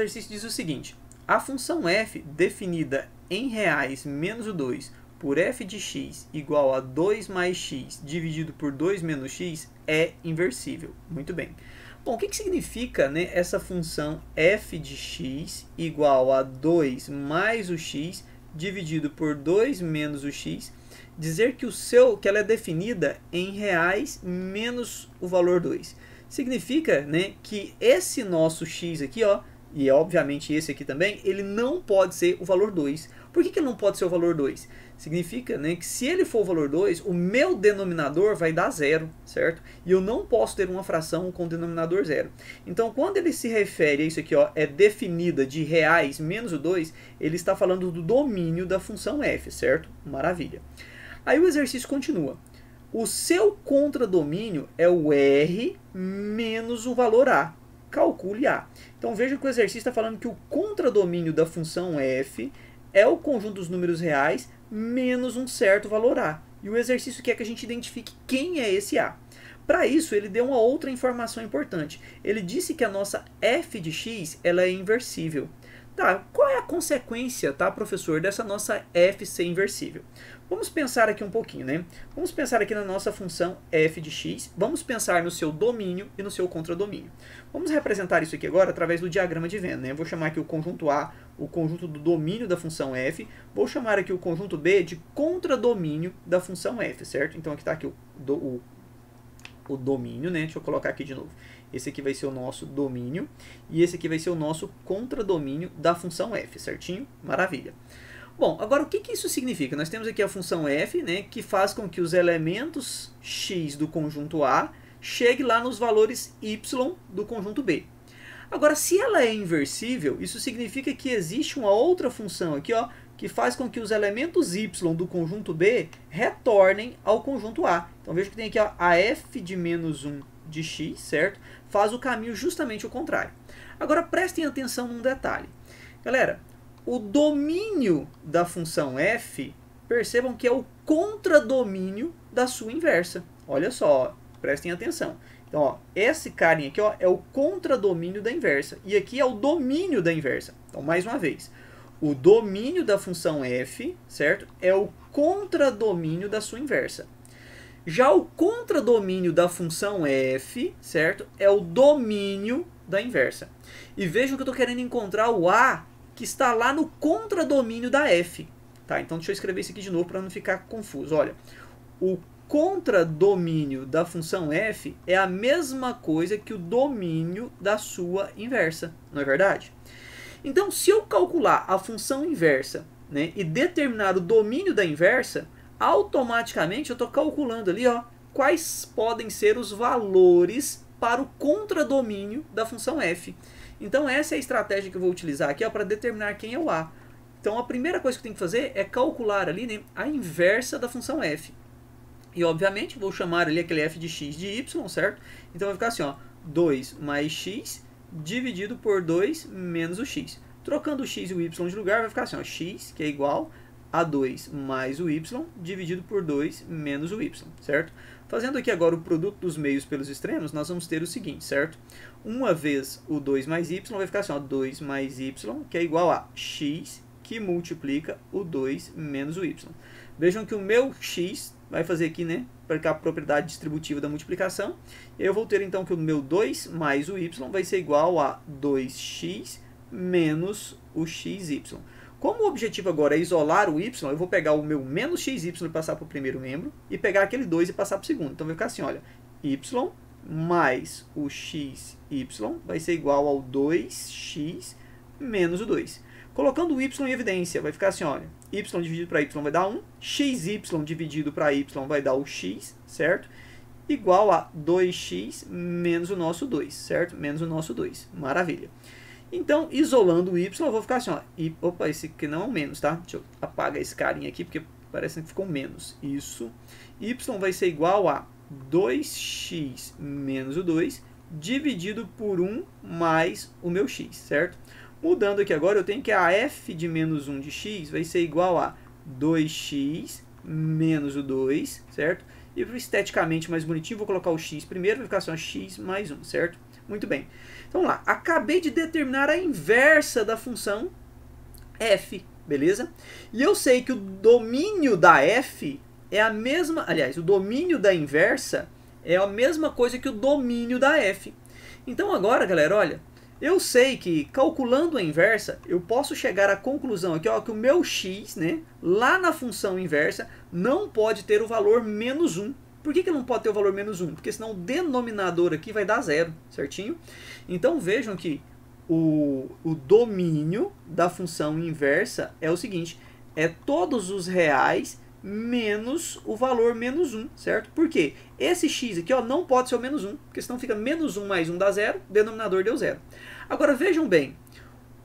exercício diz o seguinte: a função f definida em reais menos o 2 por f de x igual a 2 mais x dividido por 2 menos x é inversível. Muito bem. Bom, o que significa, né, essa função f de x igual a 2 mais o x dividido por 2 menos o x, dizer que ela é definida em reais menos o valor 2. Significa, né, que esse nosso x aqui, ó, e obviamente esse aqui também, ele não pode ser o valor 2. Por que ele não pode ser o valor 2? Significa, né, que se ele for o valor 2, o meu denominador vai dar zero, certo? E eu não posso ter uma fração com denominador zero. Então, quando ele se refere a isso aqui, ó, é definida de reais menos o 2, ele está falando do domínio da função f, certo? Maravilha. Aí o exercício continua. O seu contradomínio é o r menos o valor a. Calcule a. Então veja que o exercício está falando que o contradomínio da função f é o conjunto dos números reais menos um certo valor a. E o exercício quer que a gente identifique quem é esse a. Para isso, ele deu uma outra informação importante. Ele disse que a nossa f de x ela é inversível. Tá, qual é a consequência, tá, professor, dessa nossa f ser inversível? Vamos pensar aqui um pouquinho, né? Vamos pensar aqui na nossa função f de x. Vamos pensar no seu domínio e no seu contradomínio. Vamos representar isso aqui agora através do diagrama de Venn, né? Vou chamar aqui o conjunto A, o conjunto do domínio da função f. Vou chamar aqui o conjunto B de contradomínio da função f, certo? Então aqui está aqui o domínio, né? Deixa eu colocar aqui de novo. Esse aqui vai ser o nosso domínio e esse aqui vai ser o nosso contradomínio da função f, certinho? Maravilha. Bom, agora o que isso significa? Nós temos aqui a função f, né, que faz com que os elementos x do conjunto A cheguem lá nos valores y do conjunto B. Agora, se ela é inversível, isso significa que existe uma outra função aqui, ó, que faz com que os elementos y do conjunto B retornem ao conjunto A. Então veja que tem aqui ó, a f de menos 1 de x, certo? Faz o caminho justamente o contrário. Agora prestem atenção num detalhe. Galera, o domínio da função f, percebam que é o contradomínio da sua inversa. Olha só, ó, prestem atenção. Então, ó, esse carinha aqui ó, é o contradomínio da inversa. E aqui é o domínio da inversa. Então, mais uma vez. O domínio da função f, certo? É o contradomínio da sua inversa. Já o contradomínio da função f, certo? É o domínio da inversa. E vejam que eu estou querendo encontrar o a que está lá no contradomínio da f. Tá? Então, deixa eu escrever isso aqui de novo para não ficar confuso. Olha, o contradomínio da função f é a mesma coisa que o domínio da sua inversa. Não é verdade? Então, se eu calcular a função inversa, né, e determinar o domínio da inversa, automaticamente eu estou calculando ali ó, quais podem ser os valores para o contradomínio da função f. Então, essa é a estratégia que eu vou utilizar aqui para determinar quem é o a. Então, a primeira coisa que eu tenho que fazer é calcular ali, né, a inversa da função f. E, obviamente, vou chamar ali aquele f de x de y, certo? Então, vai ficar assim, ó, 2 mais x dividido por 2 menos o x. Trocando o x e o y de lugar, vai ficar assim, ó, x, que é igual a 2 mais o y dividido por 2 menos o y, certo? Fazendo aqui agora o produto dos meios pelos extremos, nós vamos ter o seguinte, certo? Uma vez o 2 mais y vai ficar assim, ó, 2 mais y, que é igual a x, que multiplica o 2 menos o y. Vejam que o meu x vai fazer aqui, né, para a propriedade distributiva da multiplicação. E eu vou ter então que o meu 2 mais o y vai ser igual a 2x menos o xy. Como o objetivo agora é isolar o y, eu vou pegar o meu menos xy e passar para o primeiro membro, e pegar aquele 2 e passar para o segundo. Então vai ficar assim, olha, y mais o xy vai ser igual ao 2x menos o 2. Colocando o y em evidência, vai ficar assim, olha, y dividido para y vai dar 1, xy dividido para y vai dar o x, certo? Igual a 2x menos o nosso 2, certo? Menos o nosso 2. Maravilha. Então, isolando o y, eu vou ficar assim, ó. Opa, esse aqui não é um menos, tá? Deixa eu apagar esse carinha aqui, porque parece que ficou menos. Isso. Y vai ser igual a 2x menos o 2 dividido por 1 mais o meu x, certo? Mudando aqui agora, eu tenho que a f de menos 1 de x vai ser igual a 2x menos o 2, certo? E esteticamente mais bonitinho, vou colocar o x primeiro, vai ficar só x mais 1, certo? Muito bem. Então, vamos lá. Acabei de determinar a inversa da função f, beleza? E eu sei que o domínio da f é a mesma... Aliás, o domínio da inversa é a mesma coisa que o domínio da f. Então, agora, galera, olha... Eu sei que, calculando a inversa, eu posso chegar à conclusão aqui, ó, que o meu x, né, lá na função inversa, não pode ter o valor menos 1. Por que não pode ter o valor menos 1? Porque senão o denominador aqui vai dar zero, certinho? Então vejam que o domínio da função inversa é o seguinte, é todos os reais menos o valor menos 1, certo? Por quê? Esse x aqui, ó, não pode ser o menos 1, porque senão fica menos 1 mais 1 dá zero, denominador deu zero. Agora vejam bem,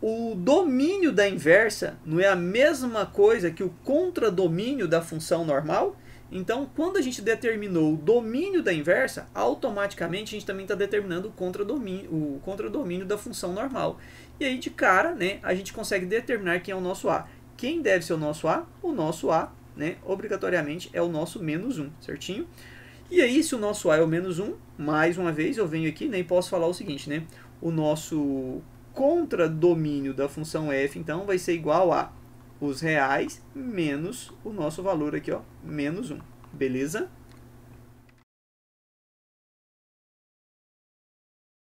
o domínio da inversa não é a mesma coisa que o contradomínio da função normal? Então, quando a gente determinou o domínio da inversa, automaticamente a gente também está determinando o contradomínio da função normal. E aí, de cara, né, a gente consegue determinar quem é o nosso A. Quem deve ser o nosso A? O nosso A, né, obrigatoriamente, é o nosso menos 1, certinho? E aí, se o nosso A é o menos 1, mais uma vez, eu venho aqui, né, e posso falar o seguinte, né? O nosso contradomínio da função f, então, vai ser igual a os reais menos o nosso valor aqui, ó, menos 1. Beleza?